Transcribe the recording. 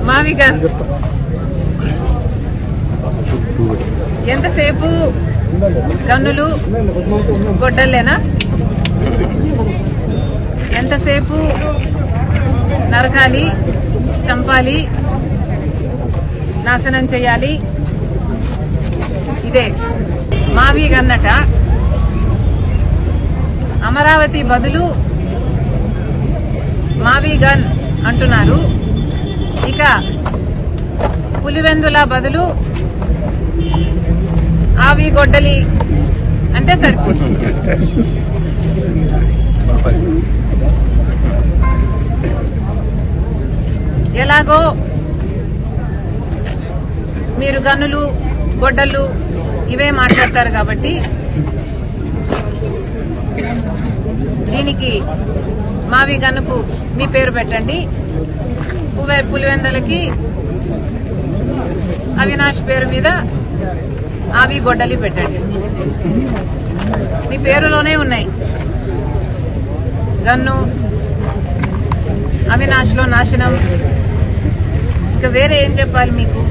మావి గన్ ఎంతసేపు గన్నులు గొడ్డలేనా? ఎంతసేపు నరకాలి, చంపాలి, నాశనం చేయాలి? ఇదే మావి గన్నట. అమరావతి బదులు మావి గన్ అంటున్నారు. ఇక పులివెందుల బదులు ఆవి గొడ్డలి అంటే సరిపోతుంది. ఎలాగో మీరు గన్నులు, గొడ్డళ్ళు ఇవే మాట్లాడతారు కాబట్టి దీనికి మావి గన్నుకు మీ పేరు పెట్టండి. పులివెందులకి అవినాష్ పేరు మీద ఆవి గొడ్డలి పెట్టండి. మీ పేరులోనే ఉన్నాయి. గన్ను, అవినాష్ లో నాశనం. ఇంకా వేరే ఏం చెప్పాలి మీకు?